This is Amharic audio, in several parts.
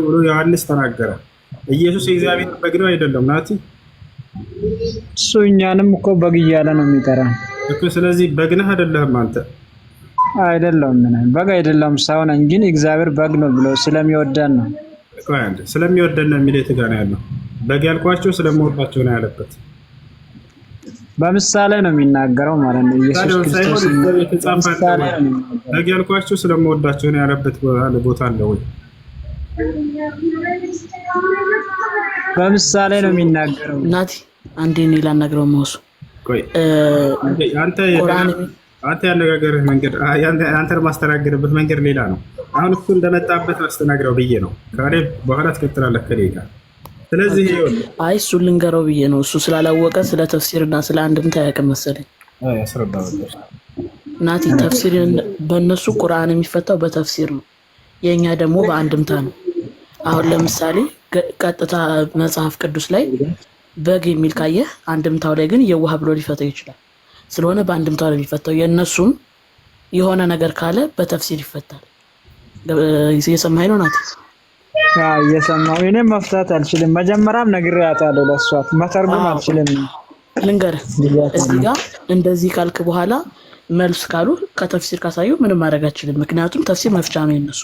ብሎ ዮሐንስ ተናገረ። ኢየሱስ የእግዚአብሔር በግ ነው አይደለም? ናቲ እሱ እኛንም እኮ በግ እያለ ነው የሚጠራን እኮ። ስለዚህ በግ ነህ አይደለህም አንተ? አይደለም በግ አይደለም ሰው ነኝ፣ ግን እግዚአብሔር በግ ነው ብሎ ስለሚወደን ነው። ስለሚወደን ነው የሚለው የት ጋር ነው ያለው? በግ ያልኳቸው ስለምወዳቸው ነው ያለበት። በምሳሌ ነው የሚናገረው ማለት ነው። ኢየሱስ ክርስቶስ በግ ያልኳቸው ስለምወዳቸው ነው ያለበት ቦታ አለ ወይ? በምሳሌ ነው የሚናገረው። ናቲ አንዴ እኔ ላናግረው መውሱ ቆይ አንተ ያነጋገርህ መንገድ አንተን ማስተናገርበት መንገድ ሌላ ነው። አሁን እሱ እንደመጣበት አስተናግረው ብዬ ነው። ካሬ በኋላ ትከተላለህ ከኔ ጋር። ስለዚህ አይ እሱ ልንገረው ብዬ ነው። እሱ ስላላወቀ ስለ ተፍሲርና ስለ አንድምታ ያውቅም መሰለኝ። ናቲ ተፍሲር በእነሱ ቁርአን የሚፈታው በተፍሲር ነው፣ የእኛ ደግሞ በአንድምታ ነው። አሁን ለምሳሌ ቀጥታ መጽሐፍ ቅዱስ ላይ በግ የሚል ካየህ አንድምታው ላይ ግን የዋህ ብሎ ሊፈታው ይችላል። ስለሆነ በአንድምታው ላይ የሚፈታው የእነሱም የሆነ ነገር ካለ በተፍሲር ይፈታል። እየሰማኸኝ ነው ናቲ? እየሰማሁ እኔም መፍታት አልችልም። መጀመሪያም ነግሬያታለሁ ለእሷ መተርጎም አልችልም። ልንገርህ እዚህ ጋር እንደዚህ ካልክ በኋላ መልስ ካሉ ከተፍሲር ካሳዩ ምንም ማድረግ አልችልም። ምክንያቱም ተፍሲር መፍቻ ነው የነሱ።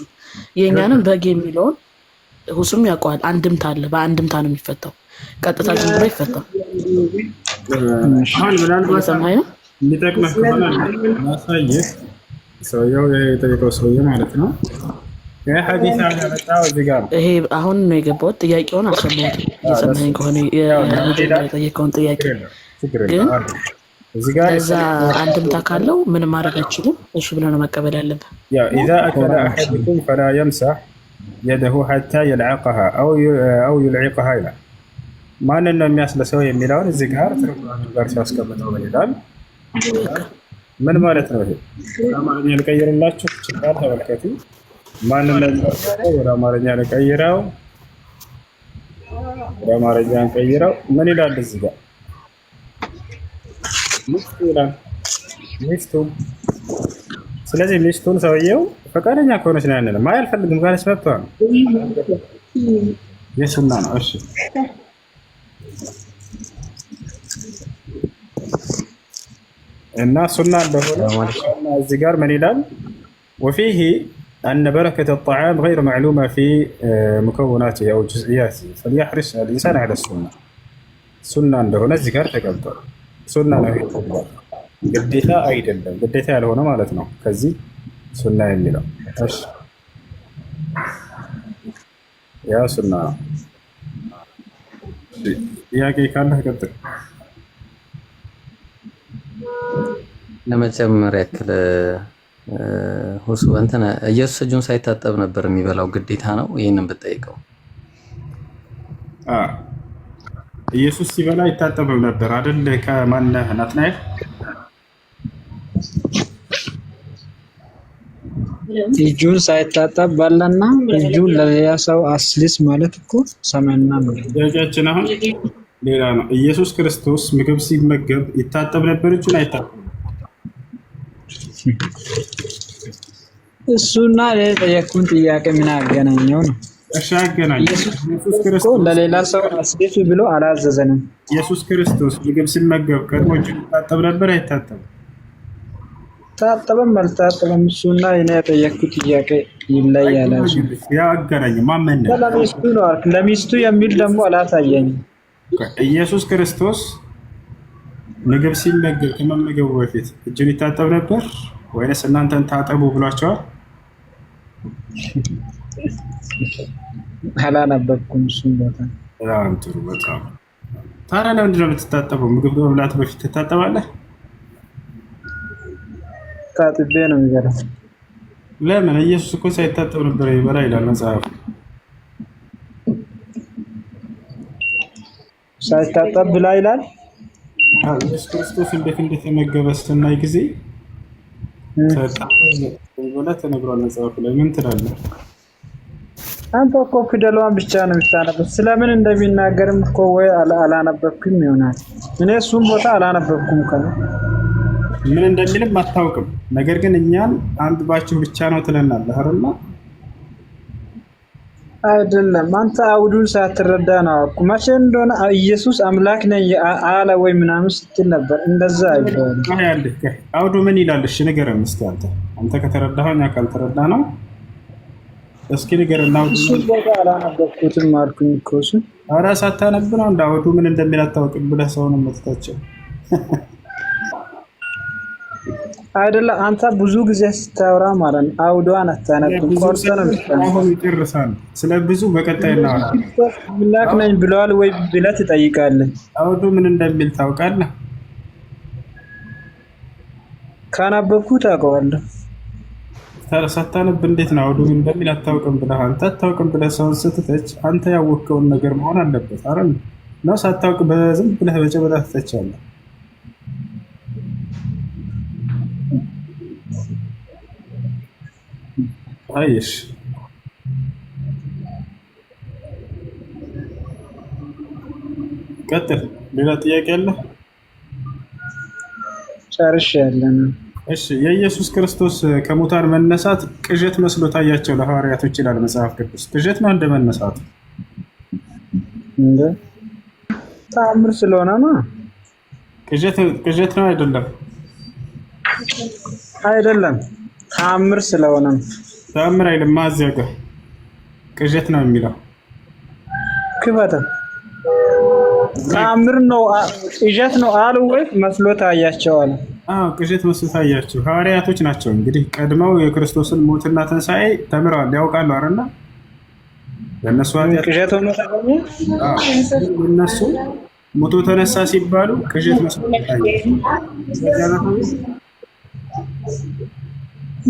የእኛንም በግ የሚለውን ሁሱም ያውቀዋል። አንድምታ አለ፣ በአንድምታ ነው የሚፈታው። ቀጥታ ዝም ብሎ ይፈታል። አሁን ምናልባት ሰማይ ነው የሚጠቅመህ ከሆነ ማሳየህ ሰውየው የጠየቀው ሰውዬ ማለት ነው። የሐዲስ ያመጣው እዚህ ጋር ይሄ አሁን ነው የገባሁት። ጥያቄውን አልሰማሁትም። የሰማኸኝ ከሆነ የጠየቀውን ጥያቄ ግን እዚህ ጋር እዛ አንድምታ ካለው ምንም ማድረግ አይችልም። እሺ ብለህ ነው መቀበል ያለብህ። ያ إذا أكل أحدكم فلا يمسح يده حتى يلعقها أو يلعقها ይላል። ማንን ነው የሚያስለሰው የሚለውን እዚህ ጋር ትርጉም ጋር ሲያስቀምጠው ምን ይላል? ምን ማለት ነው ይሄ? አማርኛ ልቀይርላችሁ ይችላል። ተመልከቱ። ማንን ነው ወደ አማርኛ ልቀይረው? ወደ አማርኛ ልቀይረው። ምን ይላል እዚህ ጋር? ሚስቱ ይላል። ሚስቱ። ስለዚህ ሚስቱን ሰውየው ፈቃደኛ ከሆነች ነው ያንን ማያልፈልግም ካለች መብቷ ነው። የሱና ነው። እሺ እና ሱና እንደሆነ እዚህ ጋር ምን ይላል? وفيه أن بركة الطعام غير معلومة في مكوناته أو جزئياته فليحرص الإنسان على السنة. ሱና እንደሆነ እዚህ ጋር ተቀምጧል። ሱና ነው ይባላል። ግዴታ አይደለም፣ ግዴታ ያልሆነ ማለት ነው። ከዚህ ሱና የሚለው እሺ፣ ያ ሱና ነው። ጥያቄ ካለህ ቀጥል። ለመጨመር ያክል ሁሱ እንትን ኢየሱስ እጁን ሳይታጠብ ነበር የሚበላው፣ ግዴታ ነው? ይሄንን ብትጠይቀው። ኢየሱስ ሲበላ ይታጠብም ነበር አይደል? ከማነህ ናትናኤል? እጁን ሳይታጠብ በላና እጁን ለሌላ ሰው አስልስ ማለት እኮ ሰማይና ምድር። ጥያቄያችን አሁን ሌላ ነው። ኢየሱስ ክርስቶስ ምግብ ሲመገብ ይታጠብ ነበር? እጁን አይታጠብም? እሱና የጠየቁን ጥያቄ ምን አገናኘው ነው? እሺ አገናኝ። ኢየሱስ ክርስቶስ ለሌላ ሰው አስልስ ብሎ አላዘዘንም። ኢየሱስ ክርስቶስ ምግብ ሲመገብ ቀድሞ እጁን ይታጠብ ነበር አይታጠብም? ታጠበም አልታጠበም እሱና እኔ የጠየኩት ጥያቄ ይለያል። ያ አገናኝ ማመን ለሚስቱ ነው አልክ። ለሚስቱ የሚል ደግሞ አላሳየኝም። ኢየሱስ ክርስቶስ ምግብ ሲመገብ ከመመገቡ በፊት እጁን ይታጠብ ነበር ወይስ እናንተን ታጠቡ ብሏቸዋል? አላነበብኩም እሱን ቦታ። በጣም ጥሩ። በጣም ታዲያ ለምንድን ነው የምትታጠበው? ምግብ ከመብላት በፊት ትታጠባለህ? ታጥቤ ነው የሚበላው። ለምን? ኢየሱስ እኮ ሳይታጠብ ነበር ይበላ ይላል መጽሐፍ። ሳይታጠብ ብላ ይላል። ኢየሱስ ክርስቶስ እንዴት እንደተመገበ ስናይ ጊዜ ተነግሯል መጽሐፉ ላይ። ምን ትላለህ አንተ? እኮ ፊደሏን ብቻ ነው የምታነበው። ስለምን እንደሚናገርም እኮ ወይ አላነበብኩም ይሆናል። እኔ እሱም ቦታ አላነበብኩም ከነ ምን እንደሚልም አታውቅም። ነገር ግን እኛን አንብባችሁ ብቻ ነው ትለናለህ አይደል? አይደለም አንተ አውዱን ሳትረዳ ነው አልኩ። መቼ እንደሆነ ኢየሱስ አምላክ ነኝ አለ ወይ ምናምን ስትል ነበር። እንደዛ አይባልም። አውዱ ምን ይላል? እሺ ንገረን እስኪ አንተ ከተረዳኸው እኛ ካልተረዳ ነው። እስኪ ንገረን። አውዱ እሱ ቦታ አላነበብኩትም አልኩኝ እኮ እሱ። ኧረ ሳታነብ ነው እንደ አውዱ ምን እንደሚል አታውቅም ብለህ ሰውን የምትተቸው አይደለም። አንተ ብዙ ጊዜ ስታወራ ማለት ነው አውዷን አታነብም፣ ቆርጠህ ነው የምትጠራው። አሁን ይጨርሳል። ስለ ብዙ በቀጣይ እናወራለን። አምላክ ነኝ ብለዋል ወይ ብለህ ትጠይቃለህ። አውዱ ምን እንደሚል ታውቃለህ? ካነበብኩት አውቀዋለሁ። ሳታነብ እንዴት ነው አውዱ ምን እንደሚል አታውቅም ብለህ አንተ አታውቅም ብለህ ሰውን ስትተች አንተ ያወቅከውን ነገር መሆን አለበት አይደል? ነው ሳታውቅ በዝም ብለህ በጨበጣ ትተቻለህ። አይሽ ቀጥል። ሌላ ጥያቄ አለ? ጨርሻለሁ። እሺ የኢየሱስ ክርስቶስ ከሙታን መነሳት ቅዠት መስሎ ታያቸው ለሐዋርያቶች ይላል መጽሐፍ ቅዱስ። ቅዠት ነው እንደ መነሳቱ? እንደ ተአምር ስለሆነ ነው። ቅዠት ነው አይደለም? አይደለም ተአምር ስለሆነ ነው። ተአምር አይልም። ማዘጋ ቅዠት ነው የሚለው ክፈተ ተአምር ነው ቅዠት ነው አሉ ወይ መስሎ ታያቸዋል? አዎ ቅዠት መስሎ ታያቸው። ሐዋርያቶች ናቸው እንግዲህ ቀድመው የክርስቶስን ሞትና ትንሣኤ ተምረዋል፣ ያውቃሉ አይደል? ለነሱ ቅዠት ሆኖ ተገኘ። እነሱ ሞቶ ተነሳ ሲባሉ ቅዠት መስሎ ታያቸው።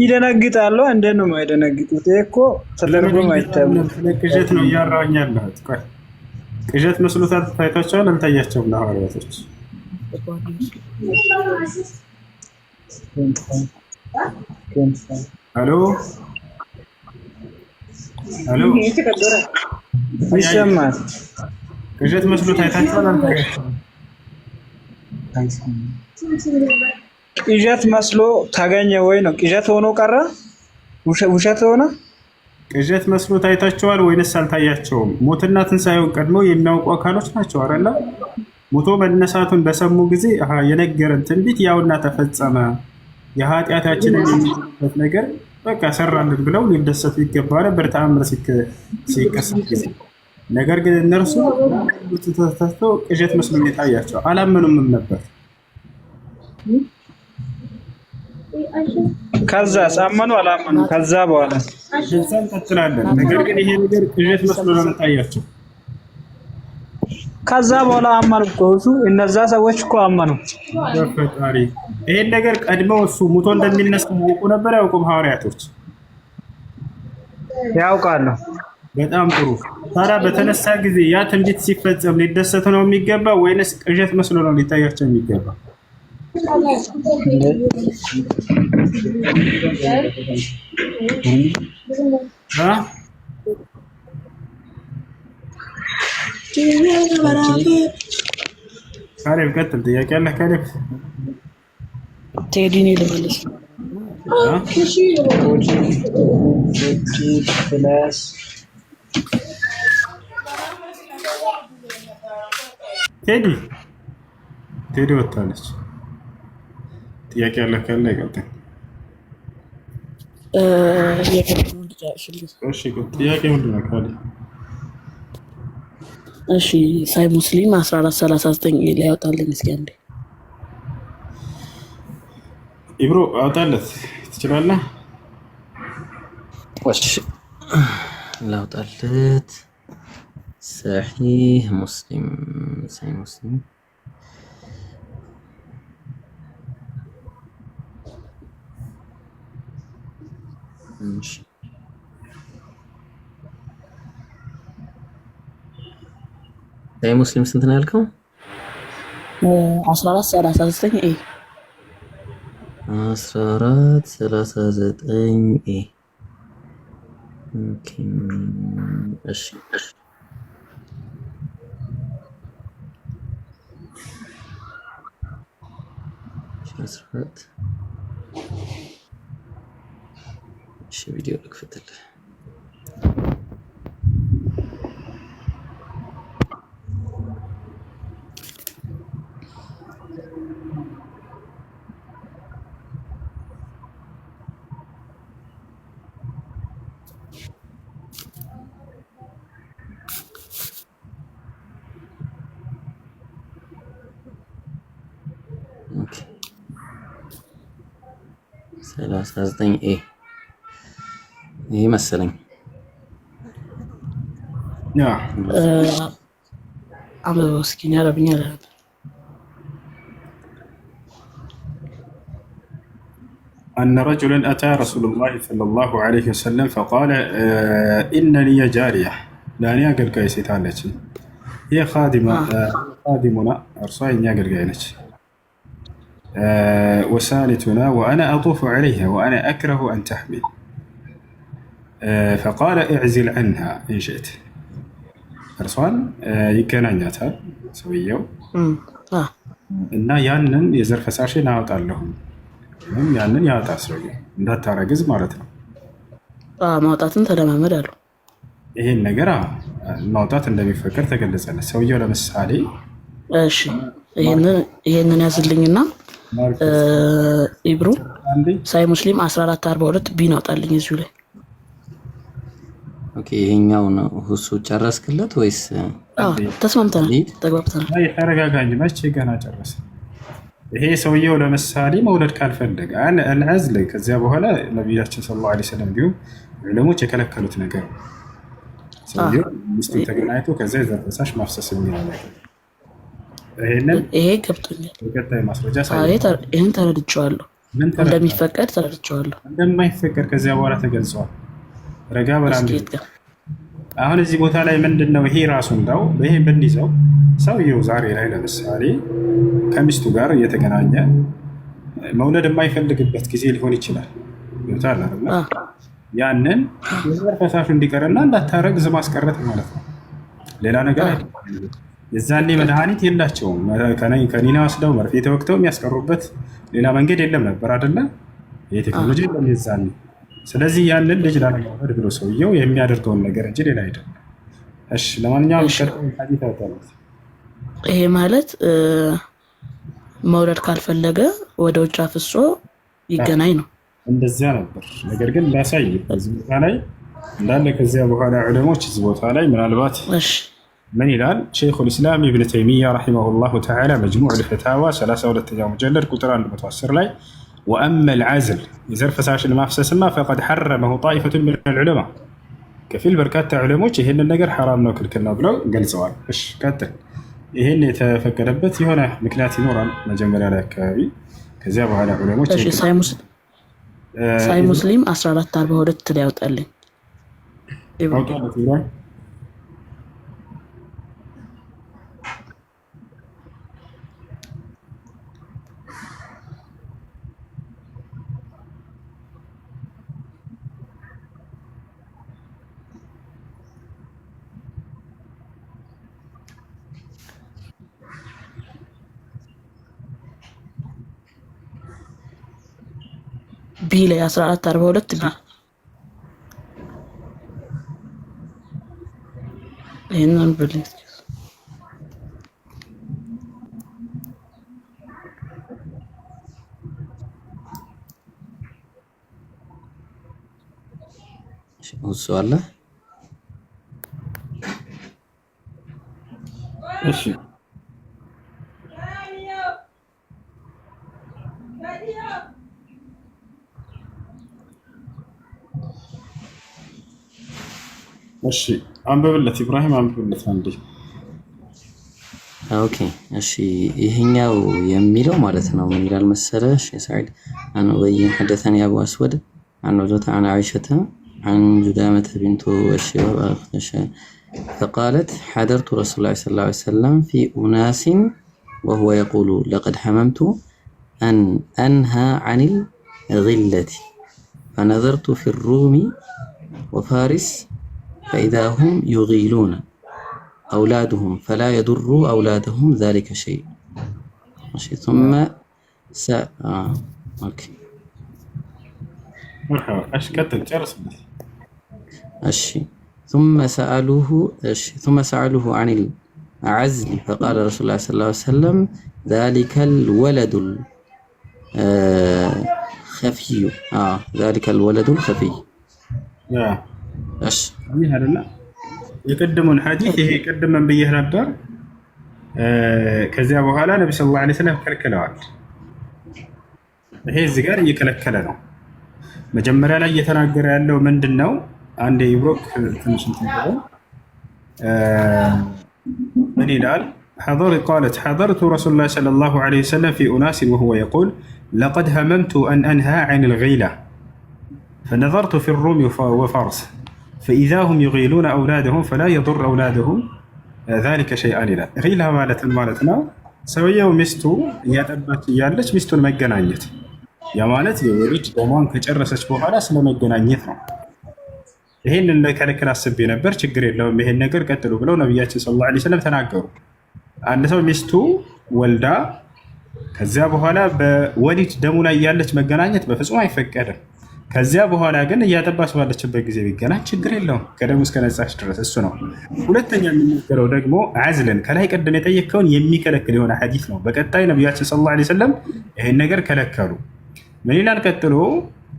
ይደነግጣሉ። እንዴት ነው የማይደነግጡት? እኮ ተደርጎም አይታወቅም። ቅዠት ነው እያወራኝ ያለሁት። ቆይ ቅዠት መስሎ ታይቷቸዋል አልታያቸውም? ለሐዋርያቶች ሄሎ ይሰማል። ቅዠት መስሎ ታይቷቸዋል አልታያቸውም? ቅዠት መስሎ ታገኘ ወይ ነው? ቅዠት ሆኖ ቀረ? ውሸት ሆነ? ቅዠት መስሎ ታይቷቸዋል ወይንስ አልታያቸውም? ሞትና ትንሣኤውን ቀድመው የሚያውቁ አካሎች ናቸው አይደል? ሞቶ መነሳቱን በሰሙ ጊዜ የነገረን ትንቢት ያውና ተፈጸመ፣ የኃጢአታችንን የሚበት ነገር በቃ ሰራልን ብለው ሊደሰቱ ይገባ ነበር ተአምር ሲከሰት ጊዜ። ነገር ግን እነርሱ ተተስተው ቅዠት መስሎ የታያቸው አላመኑምም ነበር። ከዛ አመኑ አላመኑ? ከዛ በኋላ እዛም ቀጥላለን። ነገር ግን ይሄ ነገር ቅዠት መስሎ ነው የታያቸው። ከዛ በኋላ አመኑ እኮ እነዛ ሰዎች እኮ አመኑ። በፈጣሪ ይሄን ነገር ቀድመው እሱ ሙቶ እንደሚነሳ ያውቁ ነበር? ያውቁም? ሐዋርያቶች ያውቃሉ። በጣም ጥሩ። ታዲያ በተነሳ ጊዜ ያ ትንቢት ሲፈጸም ሊደሰቱ ነው የሚገባ ወይንስ ቅዠት መስሎ ነው ሊታያቸው የሚገባ? ካሌብ ቀጥል። ጥያቄ አለ ካሌብ? ቴዲን ልመልስ። ቴዲ ወጣለች። ጥያቄ አለ ካለ ይቀጥል። ጥያቄ ምንድን ነው ካሌብ? እሺ ሳይ ሙስሊም 1439 ላይ ያወጣልኝ እስኪ አንዴ። ኢብሮ አውጣለት ትችላለህ? እሺ ላውጣለት። ሰሒህ ሙስሊም ሳይ ሙስሊም ሳይ ሙስሊም ስንት ነው ያልከው? 1439 ኤ 1439 ኤ ኦኬ። እሺ እሺ ቪዲዮ ልክፈትልህ። 39 ኤ ይሄ መሰለኝ። አንብበው እስኪ አረብኛ ላይ أن رجلا أتى رسول الله صلى الله عليه وسلم فقال إن لي جارية لا نياقل كيسي تالتي هي خادمنا أرصاي نياقل كينش وسالتنا وأنا أطوف عليها وأنا أكره أن تحمل فقال اعزل عنها إن شئت أرصان يكنانياتها سويو እና ያንን የዘር ፈሳሽን አወጣለሁ ያንን ያወጣ ሰውዬው እንዳታረግዝ ማለት ነው። ማውጣትን ተለማመድ አሉ። ይሄን ነገር ማውጣት እንደሚፈቀድ ተገለጸለት። ሰውየው ለምሳሌ እሺ ይሄንን ያዝልኝና ኢብሩ ሳይ ሙስሊም 1442 ቢን አውጣልኝ እዚሁ ላይ። ኦኬ ይሄኛው ነው ሁሱ ጨረስክለት ወይስ? ተስማምተናል፣ ተግባብተናል። አይ ተረጋጋኝ፣ መቼ ገና ጨረሰ። ይሄ ሰውየው ለምሳሌ መውለድ ካልፈለገ አልዓዝል ከዚያ በኋላ ነብያችን ሰለላሁ ዐለይሂ ወሰለም ቢሆን ዑለሞች የከለከሉት ነገር ሰውየው ሚስቱን ተገናኝቶ ከዚያ የዘር ፈሳሽ ማፍሰስ የሚለው ነገር ይሄ ገብቶኛል። በቀጣይ ማስረጃ ይሄን ተረድቼዋለሁ። እንደሚፈቀድ ተረድቼዋለሁ። እንደማይፈቀድ ከዚያ በኋላ ተገልጿል። ረጋ በላም አሁን እዚህ ቦታ ላይ ምንድነው ይሄ ራሱ እንዳው ይሄ ብንይዘው ሰውየው ዛሬ ላይ ለምሳሌ ከሚስቱ ጋር እየተገናኘ መውለድ የማይፈልግበት ጊዜ ሊሆን ይችላል። ይወጣል አይደል? ያንን የዘር ፈሳሹ እንዲቀርና እንዳታረግዝ ማስቀረት ማለት ነው። ሌላ ነገር አይደለም። የዛኔ መድኃኒት የላቸውም። ከኒና ወስደው መርፌ ተወቅተው የሚያስቀሩበት ሌላ መንገድ የለም ነበር አይደለ? ይሄ ቴክኖሎጂ የለም የዛኔ። ስለዚህ ያንን ልጅ ላለመውለድ ብሎ ሰውየው የሚያደርገውን ነገር እንጂ ሌላ አይደለም። እሺ ለማንኛውም ሐዲስ አውጣለት። ይሄ ማለት መውለድ ካልፈለገ ወደ ውጭ አፍሶ ይገናኝ ነው። እንደዚያ ነበር። ነገር ግን ላሳይ እዚህ ቦታ ላይ እንዳለ ከዚያ በኋላ ዑለሞች እዚህ ቦታ ላይ ምናልባት من يلال شيخ الإسلام ابن تيمية رحمه الله تعالى مجموع الفتاوى 32 مجلد قطران المتوسر لي وأما العزل يزر فساش المافسس ما فقد حرمه طائفة من العلماء كفيل بركات علماء هن النجر حرام ناكل كنا بلو قال سؤال إيش كاتل هن يتفكربت هنا مكناتي نورا مجمل على كابي كذاب على علماء ሳይ ሙስሊም 1442 ላይ ያወጣልኝ ቢ ላይ 1442 ቢ ይሄንን ብለህ እሱ አለ። እሺ እሺ አንብብለት ኢብራሂም አንብብለት አንዴ። ኦኬ እሺ ይሄኛው የሚለው ማለት ነው ምን ይላል መሰለሽ የሳይድ አን ወይ حدثني ابو اسود عن وجهة عن عائشة عن جدامة بنت الشباب فقالت حضرت رسول الله صلى الله عليه وسلم في أناس وهو يقول لقد حممت أن أنهى عن الغلة فنظرت في الروم وفارس فإذا هم يغيلون أولادهم فلا يضروا أولادهم ذلك شيء. ثم أوكي. مرحبا. أش كتل جرس. ثم سألوه عن العزل فقال رسول الله صلى الله عليه وسلم ذلك الولد الخفي. ذلك الولد الخفي. እሺ ይሄ አይደለ የቀደመውን ሐዲስ ይሄ ቀደመን ብዬ ነበር። ከዚያ በኋላ ነብዩ ሰለላሁ ዐለይሂ ወሰለም ከልክለዋል። ይሄ እዚህ ጋር እየከለከለ ነው። መጀመሪያ ላይ እየተናገረ ያለው ምንድን ነው? አንድ ኢብሮክ ትንሽ من يلال قالت حضرت رسول الله صلى الله عليه وسلم في أناس وهو يقول لقد هممت أن أنهى عن الغيلة فنظرت في الروم وفارس فإذا هم يغيلون أولادهم فلا يضر أولادهم ذلك شيئا لا غيلة مالتنا سوية ومستو يتبت يالج مستو المجنانيت يا مالت يوريج دومان كجرسش بوحالا سلو مجنانيت ይሄንን ለከለከለ አስቤ ነበር ችግር የለውም ይሄን ነገር ቀጥሉ ብለው ነብያችን ሰለላሁ ዐለይሂ ወሰለም ተናገሩ። አንድ ሰው ሚስቱ ወልዳ ከዚያ በኋላ በወሊድ ደሙ ላይ ያለች መገናኘት በፍጹም አይፈቀድም። ከዚያ በኋላ ግን እያጠባች ባለችበት ጊዜ ቢገናኝ ችግር የለውም ከደሙ እስከ ነጻች ድረስ እሱ ነው። ሁለተኛ የሚነገረው ደግሞ አዝልን ከላይ ቀደም የጠየቀውን የሚከለክል የሆነ ሐዲስ ነው። በቀጣይ ነብያችን ሰለላሁ ዐለይሂ ወሰለም ይሄን ነገር ከለከሉ። ምን ይላል ቀጥሎ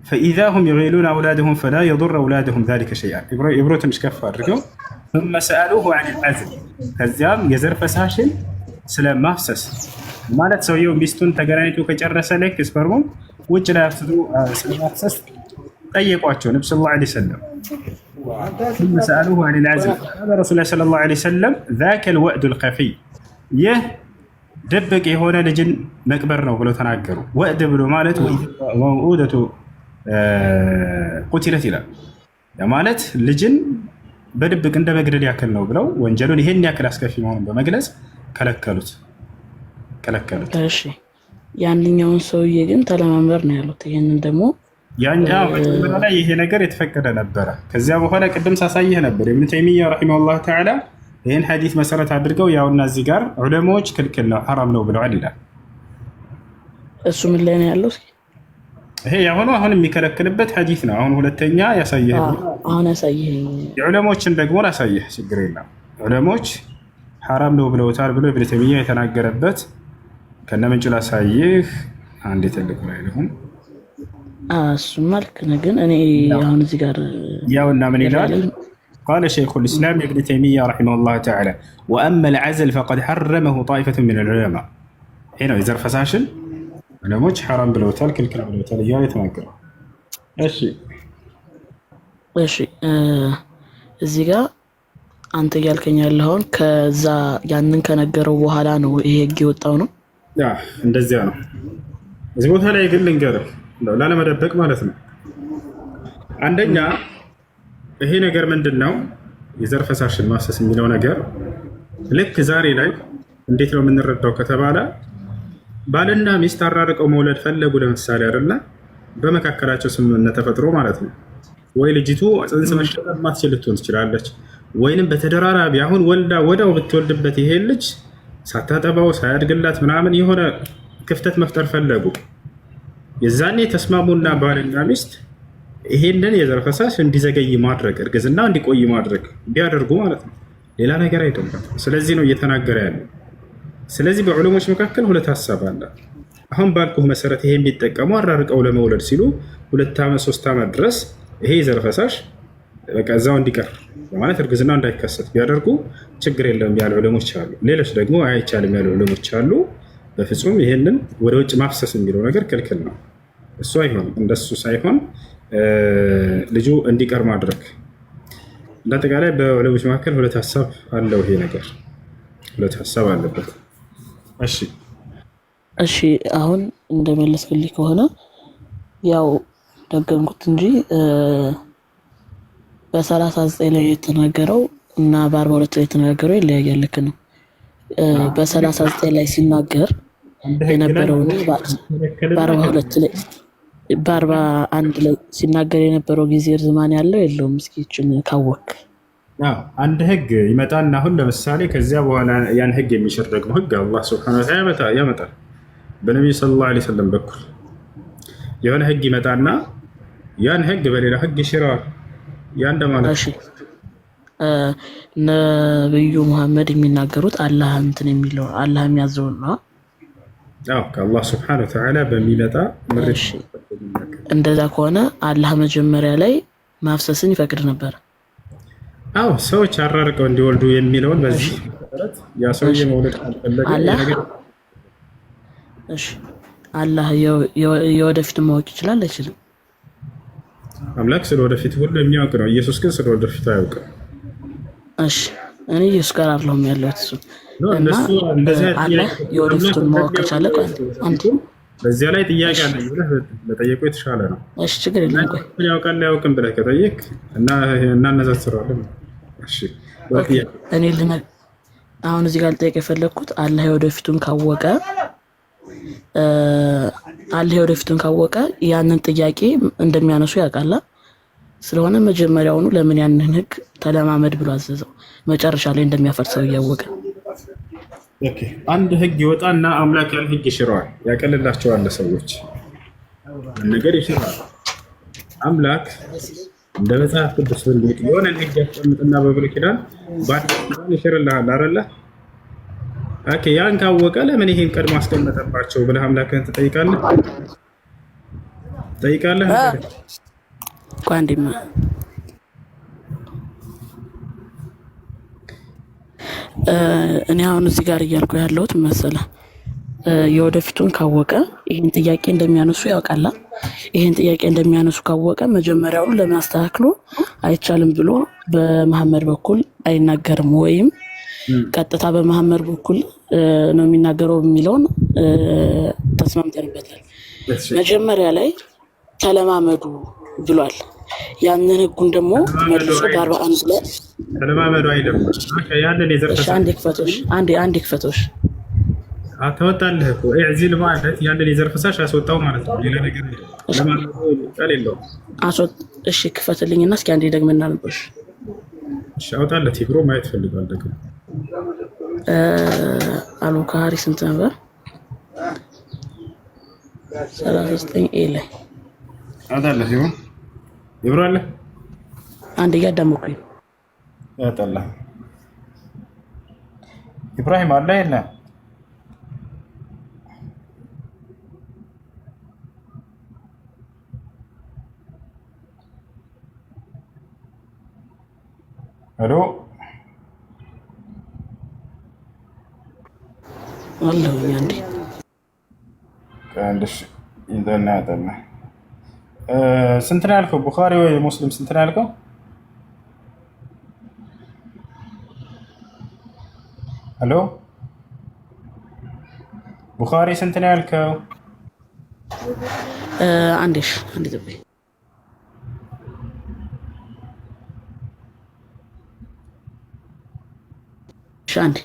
فإذا هم يغيلون أولادهم فلا يضر أولادهم ذلك شيئا يبروت مش كف أدركوا ثم سألوه عن العزل كذاب يزر فساشل سلام مافسس ما لا تسويه بيستون تقرانيتو كجرس لك اسبرمون وجلا يفسدوا سلام مافسس طيقوا نبي صلى الله عليه وسلم ثم سألوه عن العزل هذا رسول الله صلى الله عليه وسلم ذاك الوأد الخفي يه دبك هنا لجن مكبرنا ولو تناقروا وأد بلو مالت ومؤودته ቁቲለት ይላል ማለት ልጅን በድብቅ እንደ መግደል ያክል ነው ብለው ወንጀሉን ይሄን ያክል አስከፊ መሆኑን በመግለጽ ከለከሉት። እሺ ያንኛውን ሰውዬ ግን ተለማመር ነው ያሉት። ይሄንን ደግሞ ያንኛው ላይ ይሄ ነገር የተፈቀደ ነበረ። ከዚያ በኋላ ቅድም ሳሳየህ ነበር ኢብኑ ተይሚያ ረሂመሁላህ ተዓላ ይሄን ሐዲስ መሰረት አድርገው ያውና እዚህ ጋር ዑለማዎች ክልክል ነው ሐራም ነው ብለዋል ይላል። እሱ ምን ላይ ነው ያለው? ይሄ አሁን የሚከለክልበት ሐዲስ ነው። አሁን ሁለተኛ ያሳየህ የዑለሞችን ደግሞ ላሳየህ ችግር የለም። ዑለሞች ሐራም ነው ብለውታል ብሎ ኢብኑ ተይሚያ የተናገረበት ከነምንጭ ላሳየህ። አንድ ትልቅ ላይ ነው እሱ መልክ ግን እኔ አሁን እዚህ ጋር ያውና ምን ይላል قال شيخ الإسلام ابن تيمية رحمه الله تعالى وأما العزل فقد حرمه طائفة من العلماء هنا يزر فساشل ዑለሞች ሐራም ብለውታል ክልክል ብለውታል እያለ የተናገረው። እሺ እዚህ ጋር አንተ እያልከኝ ያለውን ከዛ ያንን ከነገረው በኋላ ነው ይሄ ህግ የወጣው ነው? ያ እንደዚያ ነው። እዚህ ቦታ ላይ ግን ልንገርህ ላለመደበቅ ማለት ነው። አንደኛ ይሄ ነገር ምንድነው የዘር ፈሳሽን ማፍሰስ የሚለው ነገር ልክ ዛሬ ላይ እንዴት ነው የምንረዳው ከተባለ ባልና ሚስት አራርቀው መውለድ ፈለጉ ለምሳሌ አይደለ በመካከላቸው ስምምነት ተፈጥሮ ማለት ነው። ወይ ልጅቱ ጽንስ መሸከም ማትችል ልትሆን ትችላለች፣ ወይንም በተደራራቢ አሁን ወልዳ ወዳው ብትወልድበት ይሄ ልጅ ሳታጠባው ሳያድግላት ምናምን የሆነ ክፍተት መፍጠር ፈለጉ። የዛኔ ተስማሙና ባልና ሚስት ይሄንን የዘር ፈሳሽ እንዲዘገይ ማድረግ እርግዝና እንዲቆይ ማድረግ ቢያደርጉ ማለት ነው። ሌላ ነገር አይደለም። ስለዚህ ነው እየተናገረ ያለው። ስለዚህ በዑለሞች መካከል ሁለት ሐሳብ አለ። አሁን ባልኩህ መሰረት ይሄ የሚጠቀሙ አራርቀው ለመውለድ ሲሉ 2 ዓመት 3 ዓመት ድረስ ይሄ የዘር ፈሳሽ በቃ እዛው እንዲቀር ማለት እርግዝና እንዳይከሰት ቢያደርጉ ችግር የለም ያሉ ዑለሞች አሉ። ሌሎች ደግሞ አይቻልም ያሉ ዑለሞች አሉ። በፍጹም ይሄንን ወደ ውጭ ማፍሰስ የሚለው ነገር ክልክል ነው። እሱ አይሆንም። እንደሱ ሳይሆን ልጁ እንዲቀር ማድረግ እንዳጠቃላይ በዑለሞች መካከል ሁለት ሐሳብ አለው። ይሄ ነገር ሁለት ሐሳብ አለበት። እሺ አሁን እንደመለስክልኝ ከሆነ ያው ደገምኩት እንጂ በ39 ላይ የተናገረው እና በ42 ላይ የተናገረው ይለያያል። ልክ ነው። በ39 ላይ ሲናገር የነበረው በ42 ላይ በ41 ላይ ሲናገር የነበረው ጊዜ ርዝማን ያለው የለውም። እስኪ እችን ካወቅ አንድ ህግ ይመጣና አሁን ለምሳሌ ከዚያ በኋላ ያን ህግ የሚሽር ደግሞ ህግ አላህ ሱብሓነሁ ወተዓላ ያመጣል። በነብዩ ሰለላሁ ዐለይሂ ወሰለም በኩል የሆነ ህግ ይመጣና ያን ህግ በሌላ ህግ ይሽራል። ያን ደማለሽ ነብዩ መሐመድ የሚናገሩት አላህ እንትን የሚለው አላህ የሚያዘው ነው። ከአላህ ሱብሓነሁ ወተዓላ በሚመጣ ምርሽ እንደዛ ከሆነ አላህ መጀመሪያ ላይ ማፍሰስን ይፈቅድ ነበር። ሰዎች አራርቀው እንዲወልዱ የሚለውን በዚህ ያ ሰውዬ መውለድ አልፈለገ። እሺ አላህ የወደፊቱን ማወቅ ይችላል አይችልም? አምላክ ስለ ወደፊት ሁሉ የሚያውቅ ነው። ኢየሱስ ግን ስለ ወደፊት አያውቅም። እሺ እኔ ኢየሱስ ጋር አይደለሁም ያለሁት እሱ እና አላህ የወደፊቱን ማወቅ ከቻለ አንድ በዚያ ላይ ጥያቄ አለ ብለህ ለጠየቁ የተሻለ ነው። እሺ ችግር የለም። ቆይ ያውቃል አያውቅም ብለህ ከጠየቅ እና እናነጻጽራለን። እሺ እኔ አሁን እዚህ ጋር ልጠይቅ የፈለግኩት አላህ የወደፊቱን ካወቀ ያንን ጥያቄ እንደሚያነሱ ያውቃል። ስለሆነ መጀመሪያውኑ ለምን ያንን ህግ ተለማመድ ብሎ አዘዘው? መጨረሻ ላይ እንደሚያፈርሰው እያወቀ አንድ ህግ ይወጣና አምላክ ያን ህግ ይሽረዋል፣ ያቀልላቸዋል። ሰዎች ነገር ይሽራል። አምላክ እንደ መጽሐፍ ቅዱስ ወንጌል የሆነ ህግ ያስቀምጥና በብሉይ ኪዳን ባትባል ይሽርልሃል አይደለ? ያን ካወቀ ለምን ይሄን ቀድሞ አስቀመጠባቸው ብለህ አምላክህን ትጠይቃለህ? ቋንዲማ እኔ አሁን እዚህ ጋር እያልኩ ያለሁት መሰለህ የወደፊቱን ካወቀ ይህን ጥያቄ እንደሚያነሱ ያውቃል። ይህን ጥያቄ እንደሚያነሱ ካወቀ መጀመሪያውን ለምን አስተካክሎ አይቻልም ብሎ በመሐመድ በኩል አይናገርም? ወይም ቀጥታ በመሐመድ በኩል ነው የሚናገረው የሚለውን ተስማምተንበታል። መጀመሪያ ላይ ተለማመዱ ብሏል። ያንን ህጉን ደግሞ መልሶ በ41 ላይ ተለማመዱ አይደለም ያንን የዘርፈሽ አንድ ክፈቶሽ አተወጣለህ እኮ እዕዚል ማለት ያንን የዘርፈሳሽ አስወጣው ማለት ነው። ሌላ ነገር ለማለት ቃል የለውም። እሺ ክፈትልኝና እስኪ አንዴ ደግመን እናንብሽ። እሺ አውጣለት ይብሮ ማየት ፈልጋል። ደግሞ አልቡኻሪ ስንት ነበር? 39 ኤ ላይ አውጣለት ይብሮ አለ አንድ እያዳመኩኝ ያጣላ ኢብራሂም አለ የለ ሄሎ አለው እንዴ አንደሽ እንደና ያጣላ ስንት ነው ያልከው? ቡኻሪ ወይ ሙስሊም ስንት ነው ያልከው? ሄሎ ቡኻሪ ስንት ነው ያልከው? አንድ ጥቤ ሻንዲ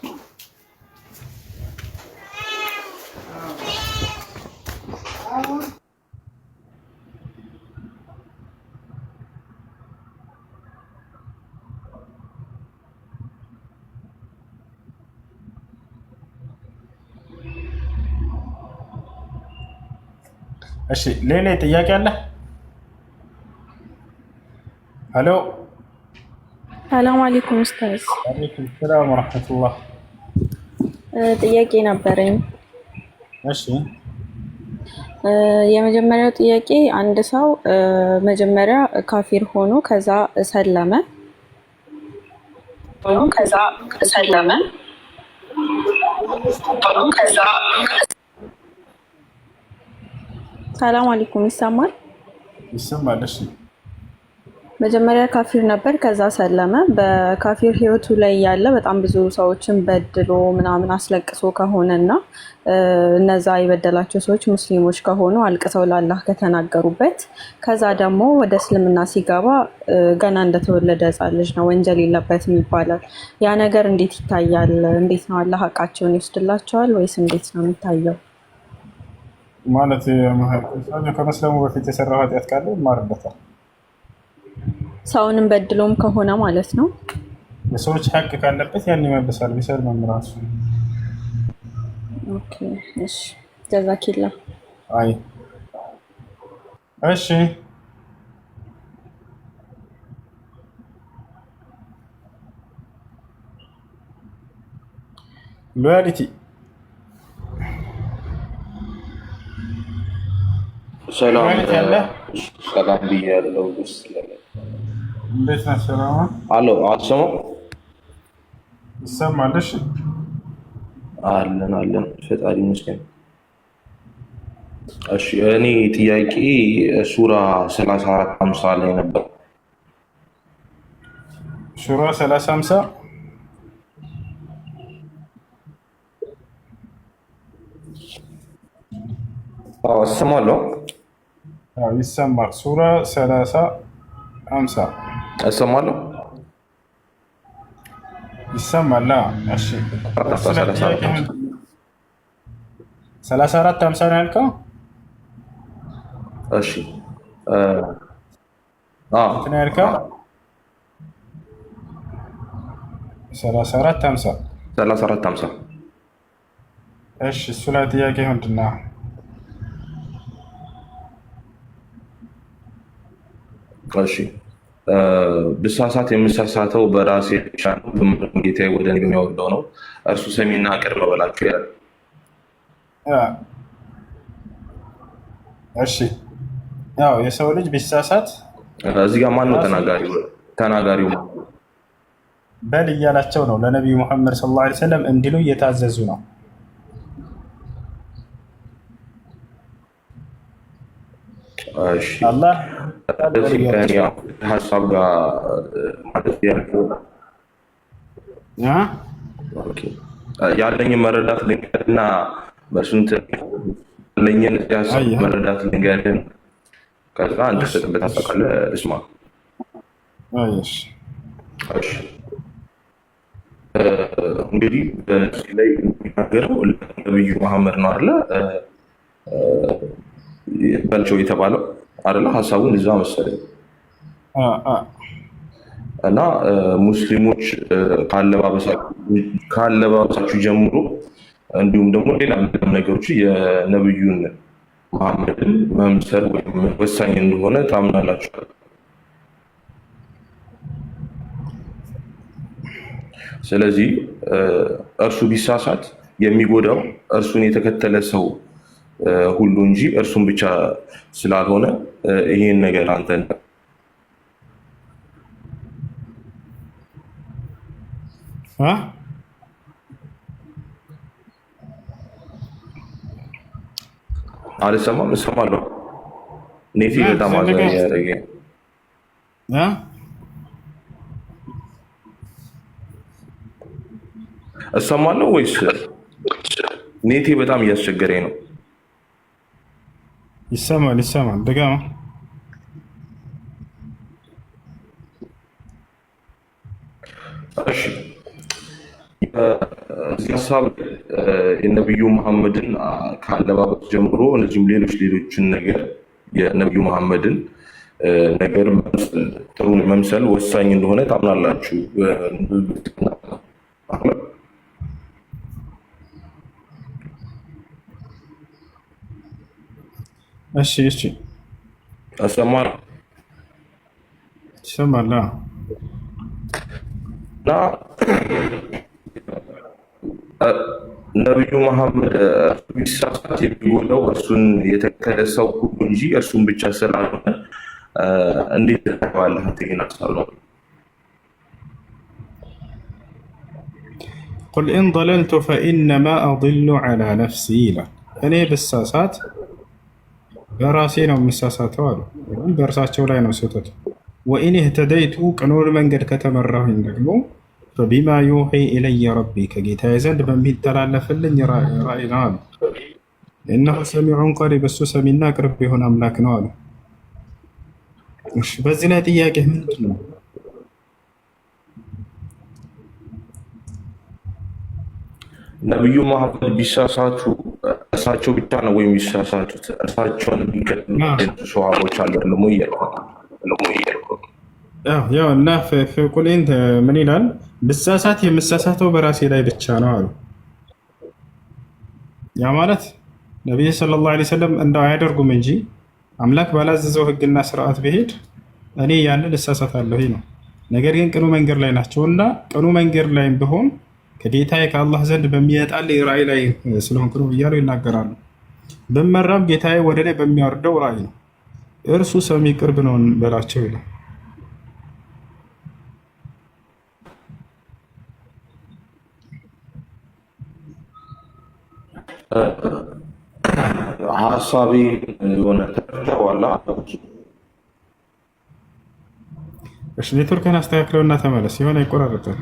እሺ ሌላ ጥያቄ አለ? ሄሎ ሰላም አለይኩም ኡስታዝ። ወአለይኩም ሰላም ወራህመቱላህ። ጥያቄ ነበረኝ። እሺ የመጀመሪያው ጥያቄ አንድ ሰው መጀመሪያ ካፊር ሆኖ ከዛ ሰለመ ሰላም አለይኩም ይሰማል? ይሰማል። እሺ መጀመሪያ ካፊር ነበር፣ ከዛ ሰለመ። በካፊር ህይወቱ ላይ ያለ በጣም ብዙ ሰዎችን በድሎ ምናምን አስለቅሶ ከሆነና እነዛ የበደላቸው ሰዎች ሙስሊሞች ከሆኑ አልቅሰው ለአላህ ከተናገሩበት ከዛ ደግሞ ወደ እስልምና ሲገባ ገና እንደተወለደ ሕፃን ልጅ ነው፣ ወንጀል የለበትም ይባላል። ያ ነገር እንዴት ይታያል? እንዴት ነው? አላህ ሐቃቸውን ይወስድላቸዋል ወይስ እንዴት ነው የሚታየው? ማለት ከመስለሙ በፊት የሰራው ኃጢአት ካለ ይማርበታል። ሰውንም በድሎም ከሆነ ማለት ነው። የሰዎች ሐቅ ካለበት ያን ይመልሳል። ቢሰልም ራሱ ኦኬ። እሺ ጀዛኪላ። አይ እሺ ሎያሊቲ ሰላም ብያለሁ። እንዴት ነህ? ሰላም አሎ፣ አትሰማም? ይሰማል? እሺ አለን ፈጣሪ ይመስገን። እሺ እኔ ጥያቄ ሱራ 34 50 ላይ ነበር። ሱራ 30 50 እሰማለሁ ይሰማል። ሱራ 30 50 እሰማለሁ። ይሰማል። እሺ 34 34 50 ነው ያልከው? እሺ እንትን ያልከው 34 50 34 50 እሺ እሱ ላይ ጥያቄ ምንድን ነው? እሺ ብሳሳት የምሳሳተው በራሴ ብቻ ነው፣ ጌታዬ ወደ እኔ የሚያወርደው ነው፣ እርሱ ሰሚና ቅርብ ነው በላቸው ይላል። እሺ ያው የሰው ልጅ ቢሳሳት እዚህ ጋር ማን ነው ተናጋሪው? በል እያላቸው ነው ለነቢዩ ሙሐመድ ሰለላሁ ዐለይሂ ወሰለም እንዲሉ እየታዘዙ ነው። እሺ አላህ ሀሳብ ጋር ማለት ያለኝን መረዳት ልንገርና በስንት ያለኝን ሀሳብ መረዳት ልንገርህን ከዛ አንተ ስትበት አጠቃለህ እስማ። እሺ እንግዲህ በዚህ ላይ የሚናገረው ነብዩ መሐመድ ነው አለ በልቸው የተባለው አይደለ? ሀሳቡን እዛ መሰለኝ እና ሙስሊሞች ካለባበሳችሁ ጀምሮ እንዲሁም ደግሞ ሌላ ነገሮች የነብዩን መሐመድን መምሰል ወይም ወሳኝ እንደሆነ ታምናላችሁ። ስለዚህ እርሱ ቢሳሳት የሚጎዳው እርሱን የተከተለ ሰው ሁሉ እንጂ እርሱን ብቻ ስላልሆነ ይሄን ነገር አንተ አልሰማም። እሰማለሁ። ኔቲ በጣም አዘኝ ያደረገኝ እሰማለሁ ወይስ ኔቴ በጣም እያስቸገረኝ ነው? ይሰማል ድጋማ እሺ እዚህ ሀሳብ የነቢዩ መሐመድን ከአለባበስ ጀምሮ እነዚህም ሌሎችን ነገር የነቢዩ መሐመድን ነገር ጥሩ መምሰል ወሳኝ እንደሆነ ታምናላችሁ? እሺ ይሰማል። እና ነቢዩ መሐመድ ቢሳሳት የሚጎዳው እርሱን የተከተለ ሰው ሁሉ እንጂ እርሱን ብቻ ስላልሆነ እንዴት ተባለህ? ይህን ሀሳብ ነው። ቁል ኢን ضለልቱ ፈኢነማ አضሉ ዐላ ነፍሲ ይላል። እኔ ብሳሳት በራሴ ነው የምሳሳተው አሉ። በእርሳቸው ላይ ነው ስህተቱ። ወኢን እህተደይቱ ቅኑን መንገድ ከተመራሁኝ ደግሞ ፈቢማ ዩሒ ኢለየ ረቢ ከጌታዬ ዘንድ በሚተላለፍልኝ ራእይ ነው አሉ። እነሁ ሰሚዑን ቀሪብ እሱ ሰሚና ቅርብ የሆነ አምላክ ነው አሉ። በዚህ ላይ ጥያቄ ምንድን ነው? ነቢዩ መሐመድ ቢሳሳቱ እርሳቸው ብቻ ነው ወይም ቢሳሳቱት እርሳቸውን የሚቀጥሉ ሰሃቦች አይደሉም ወይ? ያው እና ቁሌን ምን ይላል? ብሳሳት የምሳሳተው በራሴ ላይ ብቻ ነው አሉ። ያ ማለት ነቢይ ሰለላሁ ዐለይሂ ወሰለም እንደው አያደርጉም እንጂ አምላክ ባላዘዘው ህግና ስርዓት ብሄድ እኔ ያንን እሳሳታለሁ ነው። ነገር ግን ቅኑ መንገድ ላይ ናቸውና ቅኑ መንገድ ላይ ብሆን ከጌታዬ ከአላህ ዘንድ በሚመጣልኝ ራእይ ላይ ስለሆንኩ ነው እያሉ ይናገራሉ። ብመራም ጌታዬ ወደ ላይ በሚያወርደው ራእይ ነው፣ እርሱ ሰሚ ቅርብ ነው በላቸው ይላል። ሀሳቤ የሆነ ተረዳዋላ። እሺ ኔትወርክህን አስተካክለውና ተመለስ። የሆነ ይቆራረጣል።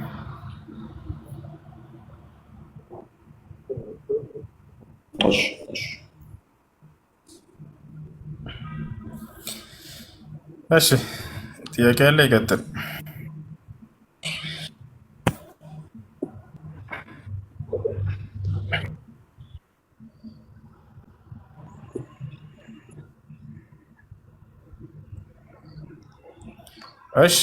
እሺ ጥያቄ ያለ ይቀጥል። እሺ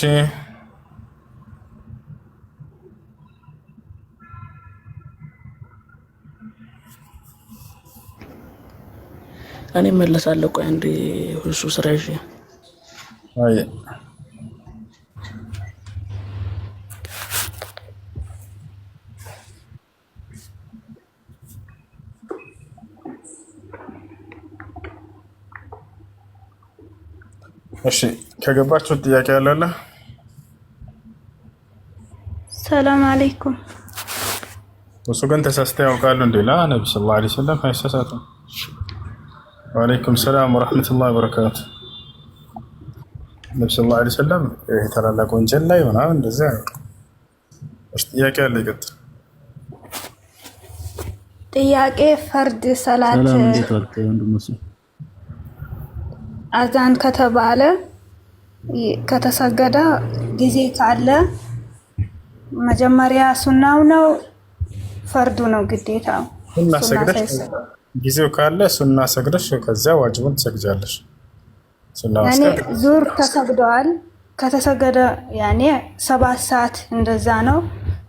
እኔ መለሳለሁ። ቆይ አንዴ እሱ ስራ ይዤ አይ እሺ ከገባችሁ ጥያቄ ያለለ? ሰላም አለይኩም። እሱ ግን ተሳስተው ያውቃሉ እንዴ? ላ ነብዩ ሰለላሁ ዐለይሂ ወሰለም አይሳሳቱም። ወአለይኩም ሰላም ወራህመቱላሂ ወበረካቱ። ነብዩ ሰለላሁ ዐለይሂ ወሰለም ይሄ ታላላቅ ወንጀል ላይ ምናምን እንደዛ ነው። እሺ ጥያቄ ያለ ይቀጥል። ጥያቄ ፈርድ ሰላት አዛን ከተባለ ከተሰገደ ጊዜ ካለ መጀመሪያ ሱናው ነው ፈርዱ ነው ግዴታው? ሱና ሰግደሽ ጊዜው ካለ ሱና ሰግደሽ ከዚያ ዋጅቡን ትሰግጃለሽ። ሱና ያኔ ዙር ተሰግደዋል። ከተሰገደ ያኔ 7 ሰዓት እንደዛ ነው።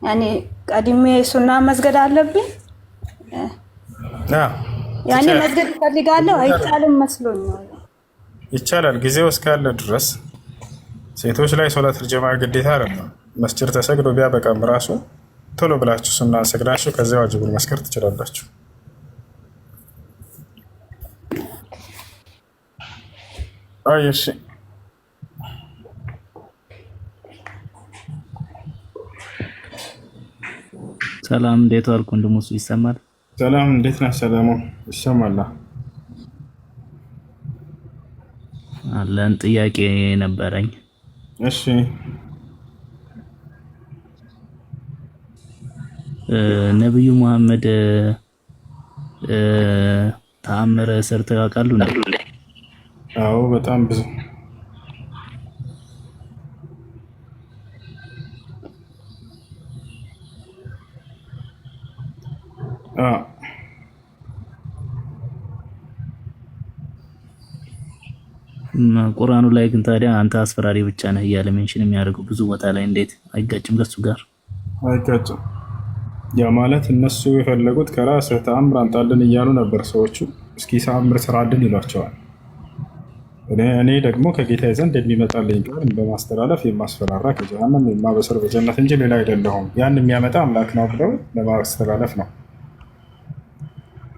ያኔ ቀድሜ ሱና መስገድ አለብኝ? ያኔ መስገድ እፈልጋለሁ። አይቻልም መስሎኝ ነው። ይቻላል። ጊዜው እስካለ ድረስ ሴቶች ላይ ሶላቱል ጀማዓ ግዴታ አይደለም። መስጂድ ተሰግዶ ቢያበቃም ራሱ ቶሎ ብላችሁ ሱና ሰግዳችሁ ከዚያ ዋጅቡን መስገድ ትችላላችሁ። አይ እሺ ሰላም እንዴት ዋልኩ? ወንድሙስ ይሰማል? ሰላም እንዴት ነህ? ሰላሙ ይሰማል? አለን ጥያቄ ነበረኝ። እሺ ነብዩ መሐመድ ተአምር ሰርተው ያውቃሉ እንዴ? አዎ በጣም ብዙ። ቁርአኑ ላይ ግን ታዲያ አንተ አስፈራሪ ብቻ ነህ እያለ ሜንሽን የሚያደርገው ብዙ ቦታ ላይ እንዴት አይጋጭም? ከሱ ጋር አይጋጭም። ያ ማለት እነሱ የፈለጉት ከራስህ ተአምር አንጣልን እያሉ ነበር ሰዎቹ። እስኪ ተአምር ስራልን ይሏቸዋል። እኔ ደግሞ ከጌታ ዘንድ የሚመጣልኝ ቃል በማስተላለፍ የማስፈራራ ከጀሃነም የማበስር በጀነት እንጂ ሌላ አይደለሁም። ያን የሚያመጣ አምላክ ነው ብለው ለማስተላለፍ ነው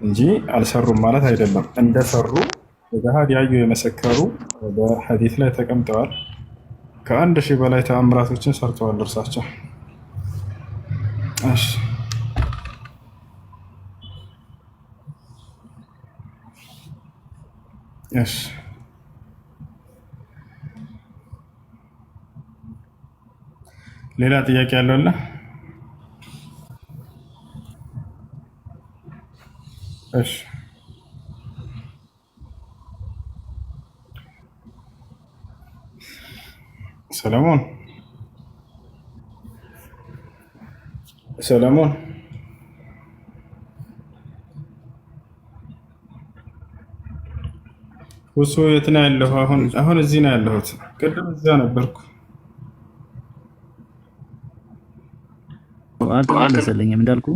እንጂ አልሰሩም ማለት አይደለም። እንደሰሩ በገሃድ ያዩ የመሰከሩ በሐዲስ ላይ ተቀምጠዋል። ከ1000 በላይ ተአምራቶችን ሰርተዋል እርሳቸው። እሺ እሺ ሌላ ጥያቄ ያለው አለ? እሺ ሰለሞን ሁሱ የት ነው ያለሁ? አሁን እዚህ ነው ያለሁት። ቅድም እዛ ነበርኩ። አልተመለሰልኝም እንዳልኩ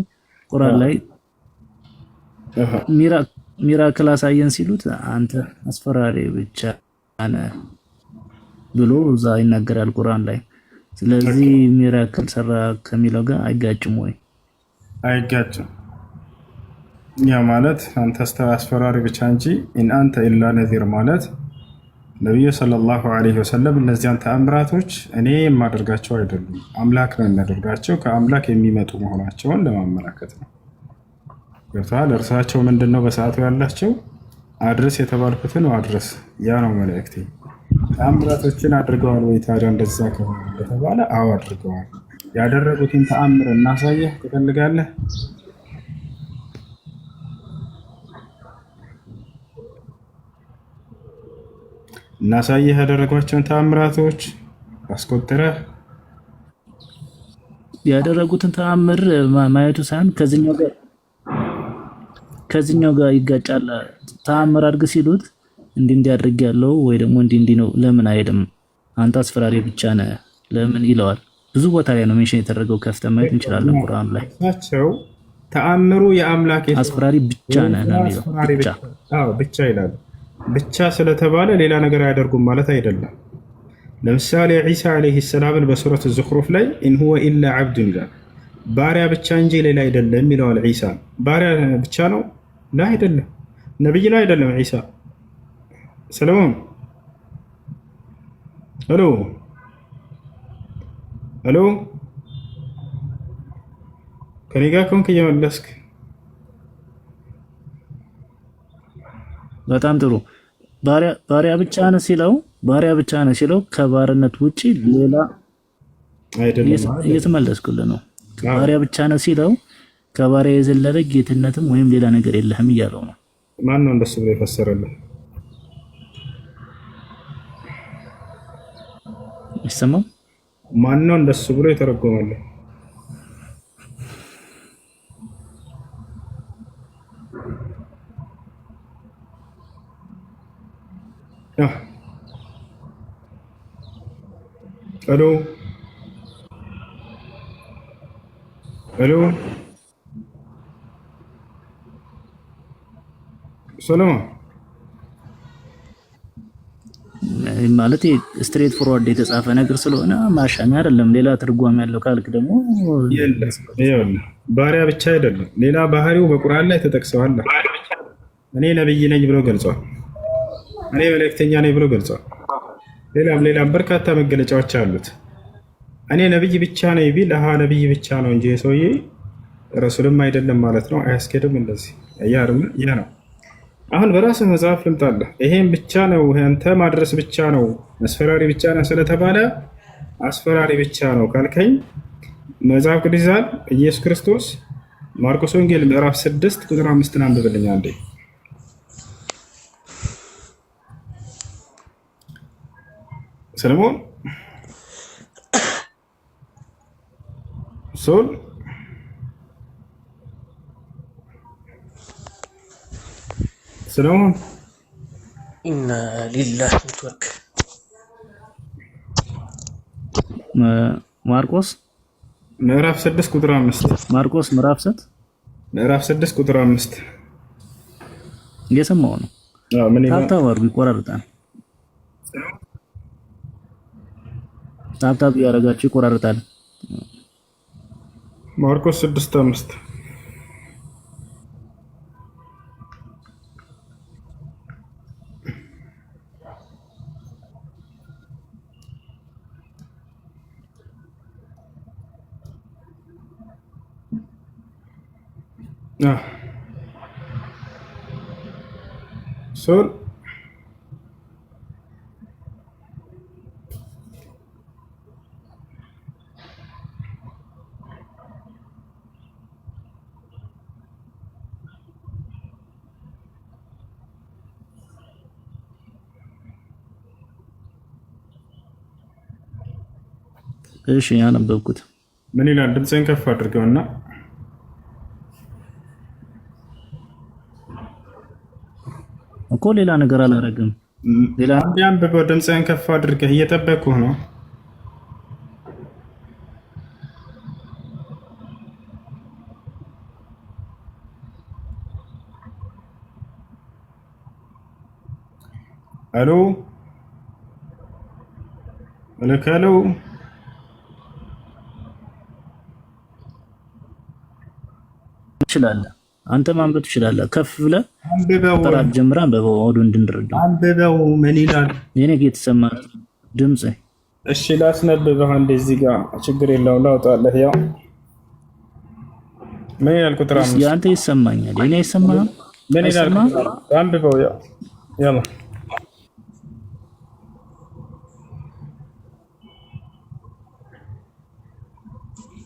ቁርአን ላይ ሚራክል አሳየን ሲሉት አንተ አስፈራሪ ብቻ ነህ ብሎ እዛ ይናገራል ቁርአን ላይ። ስለዚህ ሚራክል ሰራ ከሚለው ጋር አይጋጭም ወይ? አይጋጭም። ያ ማለት አንተ አስፈራሪ ብቻ እንጂ ኢን አንተ ኢላ ነዚር ማለት ነብዩ ሰለላሁ ዐለይሂ ወሰለም እነዚያን ተአምራቶች እኔ የማደርጋቸው አይደሉም፣ አምላክ ነው የሚያደርጋቸው፣ ከአምላክ የሚመጡ መሆናቸውን ለማመላከት ነው። ገብቶሃል? እርሳቸው ምንድነው በሰዓቱ ያላቸው አድርስ የተባልኩትን አድርስ፣ ያ ነው መልእክቴ። ተአምራቶችን አድርገዋል ወይ ታዲያ? እንደዛ ከሆነ ከተባለ አዎ አድርገዋል። ያደረጉትን ተአምር እናሳየህ ትፈልጋለህ? እናሳየህ ያደረጓቸውን ተአምራቶች አስቆጥረህ። ያደረጉትን ተአምር ማየቱ ሳይሆን ከዚህኛው ጋር ይጋጫል። ተአምር አድርግ ሲሉት እንዲህ አድርግ ያለው ወይ ደግሞ እንዲህ ነው ለምን አይልም? አንተ አስፈራሪ ብቻ ነህ ለምን ይለዋል። ብዙ ቦታ ላይ ነው ሜንሽን የተደረገው። ከፍተን ማየት እንችላለን ቁርአን ላይ ናቸው። ተአምሩ የአምላክ አስፈራሪ ብቻ ነህ ነው የሚለው። ብቻ ይላሉ። ብቻ ስለተባለ ሌላ ነገር አያደርጉም ማለት አይደለም። ለምሳሌ ዒሳ ዓለይሂ ሰላምን በሱረት ዙኽሩፍ ላይ ኢን ሁወ ኢላ ዓብዱን ይላል። ባሪያ ብቻ እንጂ ሌላ አይደለም ይለዋል። ዒሳ ባሪያ ብቻ ነው? ላ አይደለም። ነብይ ነው አይደለም ዒሳ? ሰለሞን ሄሎ ሄሎ፣ ከኔ ጋር ከሆንክ እየመለስክ። በጣም ጥሩ። ባሪያ ብቻ ነው ሲለው ከባርነት ውጪ ሌላ አይደለም። እየተመለስኩልህ ነው። ባሪያ ብቻ ነው ሲለው ከባሪያ የዘለለ ጌትነትም ወይም ሌላ ነገር የለህም እያለው ነው። ማን ነው እንደሱ ብሎ የፈሰረልህ? ይሰማው? ማን ነው እንደሱ ብሎ የተረጎመልህ? ሄሎ ሄሎ፣ ሰለሞን ማለት ስትሬት ፎርዋርድ የተጻፈ ነገር ስለሆነ ማሻኛ አይደለም። ሌላ ትርጓሜ ያለው ካልክ ደግሞ ባሪያ ብቻ አይደለም፣ ሌላ ባህሪው በቁርአን ላይ ተጠቅሰዋል። እኔ ነብይ ነኝ ብሎ ገልጿል። እኔ መልእክተኛ ነኝ ብሎ ገልጿል። ሌላም በርካታ መገለጫዎች አሉት። እኔ ነብይ ብቻ ነኝ ቢል ነብይ ብቻ ነው እንጂ ሰውዬ ረሱልም አይደለም ማለት ነው። አያስኬድም። እንደዚህ ያ ነው። አሁን በራስህ መጽሐፍ ልምጣለህ። ይሄን ብቻ ነው አንተ ማድረስ ብቻ ነው አስፈራሪ ብቻ ነው ስለተባለ አስፈራሪ ብቻ ነው ካልከኝ መጽሐፍ ቅዱስ ይዛል። ኢየሱስ ክርስቶስ ማርቆስ ወንጌል ምዕራፍ 6 ቁጥር 5 አንብብልኝ አንዴ። ሰለሞን ሶል ሰለሞን ኢና ሊላህ ኔትወርክ ማርቆስ ምዕራፍ 6 ቁጥር 5 ማርቆስ ምዕራፍ 6 ቁጥር 5 እየሰማሁ ነው። ምን ታታወሩ ይቆራርጣል። ታብታብ ያረጋችሁ ይቆራርጣል። ማርቆስ 6:5 ሶል እሺ ያነበብኩት ምን ይላል? ድምፅህን ከፍ አድርገውና እኮ ሌላ ነገር አላረግም። ሌላ አንብበው። ድምፅህን ከፍ አድርገህ እየጠበቅኩህ ነው። ሄሎ ሄሎ ትችላለህ። አንተ ማንበብ ትችላለህ። ከፍ ብለህ ጥራት ጀምራ አንብበው፣ አውዱ እንድንረዳ አንብበው። ምን ይላል? የኔ የተሰማ ድምጽ። እሺ ላስነብብህ አንዴ። እዚህ ጋር ችግር የለውም ላውጣለህ። ያው ምን ይላል? ቁጥር 5 ያንተ ይሰማኛል፣ የኔ አይሰማህም? من إلى عم ببو يلا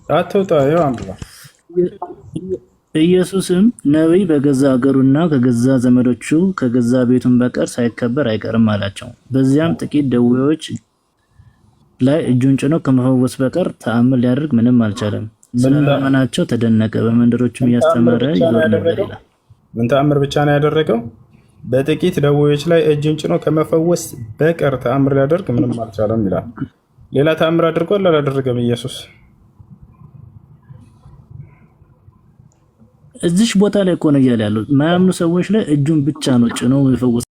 أتوتا يا عم الله ኢየሱስም ነብይ በገዛ ሀገሩና ከገዛ ዘመዶቹ ከገዛ ቤቱን በቀር ሳይከበር አይቀርም አላቸው። በዚያም ጥቂት ደዌዎች ላይ እጁን ጭኖ ከመፈወስ በቀር ተአምር ሊያደርግ ምንም አልቻለም። ስለማመናቸው ተደነቀ። በመንደሮችም እያስተማረ ይዞር ነበር ይላል። ምን ተአምር ብቻ ነው ያደረገው? በጥቂት ደዌዎች ላይ እጁን ጭኖ ከመፈወስ በቀር ተአምር ሊያደርግ ምንም አልቻለም ይላል። ሌላ ተአምር አድርጓል አላደረገም ኢየሱስ? እዚህ ቦታ ላይ እኮ ነው እያለ ያለው። ማያምኑ ሰዎች ላይ እጁን ብቻ ነው ጭኖ የፈወሰ።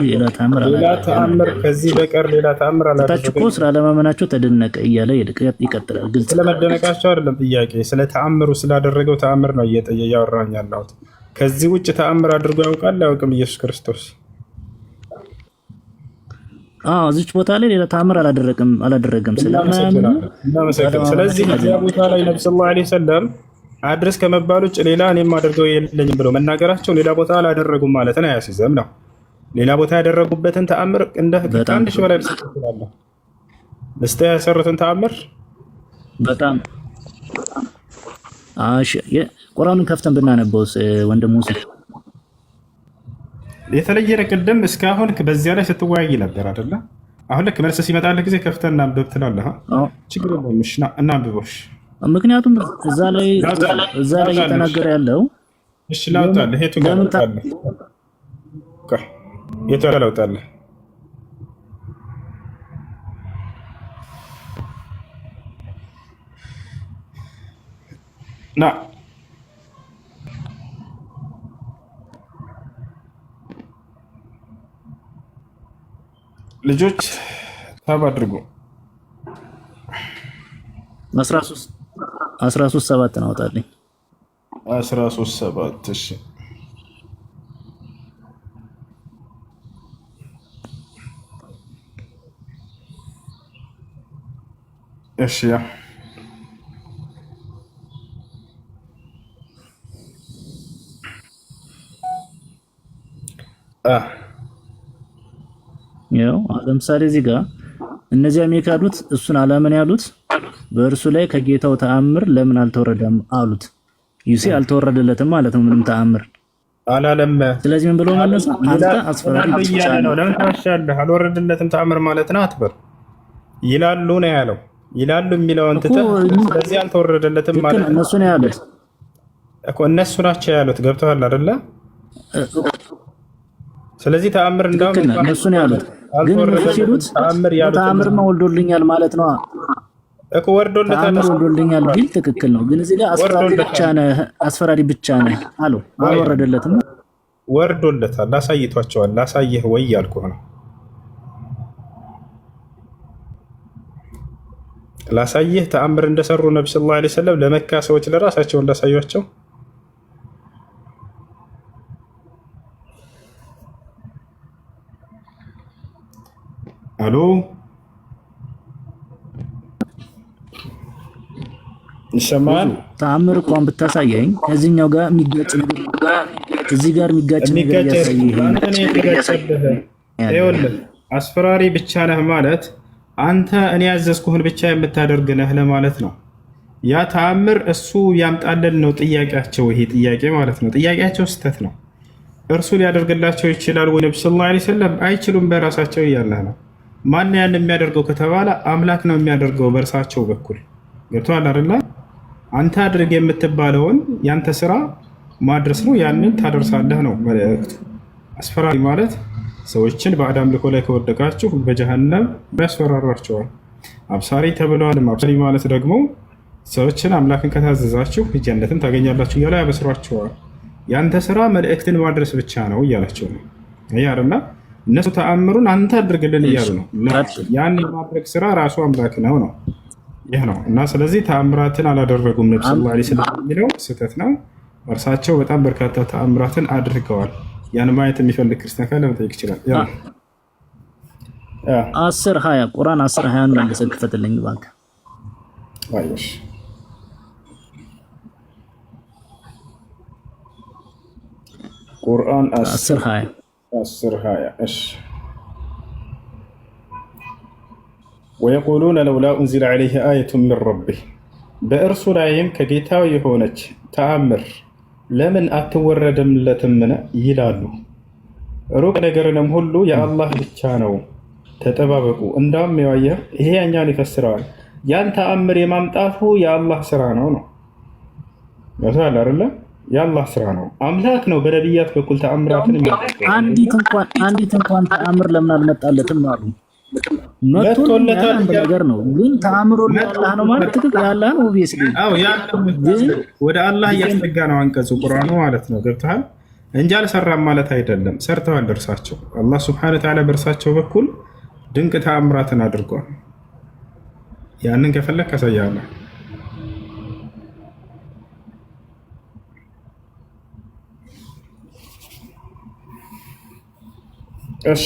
ሌላ ተአምር ከዚህ በቀር ሌላ ተአምር አላደረገም። እኮ ስላለማመናቸው ተደነቀ እያለ ይቀጥላል። ግልጽ ስለመደነቃቸው አይደለም ጥያቄ፣ ስለ ተአምሩ ስላደረገው ተአምር ነው እያወራኝ ያለሁት። ከዚህ ውጭ ተአምር አድርጎ ያውቃል አያውቅም ኢየሱስ ክርስቶስ? እዚች ቦታ ላይ ሌላ ተአምር አላደረገም። ስለዚህ እዚያ ቦታ ላይ ነብዩ ሰለላሁ ዐለይሂ ወሰለም አድርስ ከመባል ውጭ ሌላ እኔም አድርገው የለኝም ብለው መናገራቸው ሌላ ቦታ አላደረጉም ማለት ነው አያስይዘም ነው። ሌላ ቦታ ያደረጉበትን ተአምር እንደ ከአንድ ሺህ በላይ ልሰጥ እችላለሁ። እስቲ ያሰሩትን ተአምር በጣም ቁርአኑን ከፍተን ብናነበውስ ወንድም ሙሳ የተለየ ቅድም እስካሁን በዚያ ላይ ስትወያይ ነበር አይደለ? አሁን ልክ መልስ ሲመጣልህ ጊዜ ከፍተን እናንብብ ትላለህ። ችግር የለውም እሺ እናንብቦሽ። ምክንያቱም እዛ ላይ እየተናገረ ያለው እሺ ላውጣልህ። የቱ ጋር ላውጣልህ? የቱ ጋር ላውጣልህ? ና ልጆች ታብ አድርጉ። 13:7 ነው አውጣልኝ። 13:7 እሺ እሺ ያ ያው ለምሳሌ እዚህ ጋር እነዚያም የካዱት እሱን አላመን ያሉት በእርሱ ላይ ከጌታው ተአምር ለምን አልተወረደም አሉት። ይሲ አልተወረደለትም ማለት ነው፣ ምንም ተአምር አላለም። ስለዚህ ምን ብሎ መለሰ? አንተ አስፈራሪ ብቻ ነው። ለምን ታሻለህ? አልወረደለትም ተአምር ማለት ነው አትበል። ይላሉ ነው ያለው። ይላሉ የሚለውን ትተህ ስለዚህ አልተወረደለትም ማለት ነው። እነሱ ነው ያሉት እኮ እነሱ ናቸው ያሉት። ገብተዋል አይደለ? ስለዚህ ተአምር እንደውም እነሱ ነው ያሉት። ግን እነሱ ሲሉት ተአምር ነው ወልዶልኛል ማለት ነው እኮ ወርዶለታል። ተአምር ወልዶልኛል ቢል ትክክል ነው። ግን እዚህ ጋር አስፈራሪ ብቻ ነህ አለው። አልወረደለትም። ወርዶለታል። ላሳይቷቸዋል። ላሳየህ ወይ ያልኩህ ነው። ላሳየህ ተአምር እንደሰሩ ነብዩ ሰለላሁ ዐለይሂ ወሰለም ለመካ ሰዎች ለራሳቸው እንዳሳዩአቸው አሎ ይሰማል። ተአምር እንኳን ብታሳየኝ እዚህኛው ጋር የሚጋጭ ነገር እዚህ ጋር የሚጋጭ ነገር ይኸውልህ አስፈራሪ ብቻ ነህ ማለት አንተ እኔ ያዘዝኩህን ብቻ የምታደርግ ነህ ለማለት ነው። ያ ተአምር እሱ ያምጣልን ነው ጥያቄያቸው። ይሄ ጥያቄ ማለት ነው ጥያቄያቸው ስህተት ነው። እርሱ ሊያደርግላቸው ይችላል ወይ? ነብዩ ሰለላሁ ዐለይሂ ወሰለም አይችሉም በራሳቸው እያለህ ነው። ማን ያን የሚያደርገው ከተባለ አምላክ ነው የሚያደርገው በእርሳቸው በኩል። ገብቶሃል አይደል? አንተ አድርግ የምትባለውን ያንተ ስራ ማድረስ ነው። ያንን ታደርሳለህ ነው መልእክቱ። አስፈራሪ ማለት ሰዎችን በአዳም ልኮ ላይ ከወደቃችሁ በጀሃነም ያስፈራሯቸዋል። አብሳሪ ተብለዋል። አብሳሪ ማለት ደግሞ ሰዎችን አምላክን ከታዘዛችሁ ጀነትን ታገኛላችሁ እያለ ያበስሯቸዋል። ያንተ ስራ መልእክትን ማድረስ ብቻ ነው እያላቸው ነው። ይሄ አይደል? እነሱ ተአምሩን አንተ አድርግልን እያሉ ነው። ያን የማድረግ ስራ ራሱ አምላክ ነው ነው ይህ ነው። እና ስለዚህ ተአምራትን አላደረጉም ነብዩ ሰለላሁ ዐለይሂ ወሰለም የሚለው ስህተት ነው። እርሳቸው በጣም በርካታ ተአምራትን አድርገዋል። ያን ማየት የሚፈልግ ክርስቲያን ካለ መጠየቅ ይችላል። 10:20 ቁርአን 10:20 ነው እንደሰክፈትልኝ ባንክ አይሽ ቁርአን 10 20 እሺ ويقولون لولا أنزل عليه آية من ربه በእርሱ ላይም ከጌታው የሆነች ተአምር ለምን አትወረድም ለተመነ ይላሉ። ሩቅ ነገርንም ሁሉ የአላህ ብቻ ነው ተጠባበቁ። እንዳውም ያየህ ይሄ ያኛውን ይፈስረዋል። ያን ተአምር የማምጣቱ የአላህ ስራ ነው ያሳል አይደለ? የአላህ ስራ ነው። አምላክ ነው በነቢያት በኩል ተአምራትን የሚያደርገው። አንዲት እንኳን ተአምር ለምን አልመጣለትም አሉ። መጥቶለታል ነገር ነው ግን ተአምሮ ለአላህ ነው ማለት ትክክል ያላህ ነው ኦብቪየስሊ። አዎ ያ ወደ አላህ እያስጠጋ ነው አንቀጹ ቁርአኑ ማለት ነው። ገብተሃል እንጂ አልሰራም ማለት አይደለም። ሰርተዋል እርሳቸው። አላህ ሱብሓነሁ ወተዓላ በእርሳቸው በኩል ድንቅ ተአምራትን አድርጓል። ያንን ከፈለክ አሳያለሁ። እሺ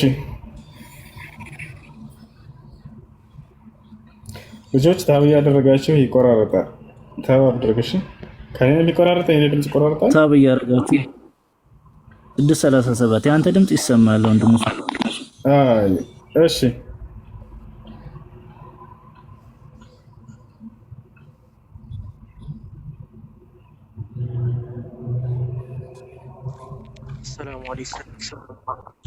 ልጆች ታብ ያደረጋችሁ ይቆራረጣል። ታብ አድርገሽ ከኔ ሊቆራረጥ የኔ ድምጽ ይቆራረጣል። ታብ ያደረጋችሁ 637 ያንተ ድምጽ ይሰማል ወንድሙ። አይ እሺ السلام عليكم.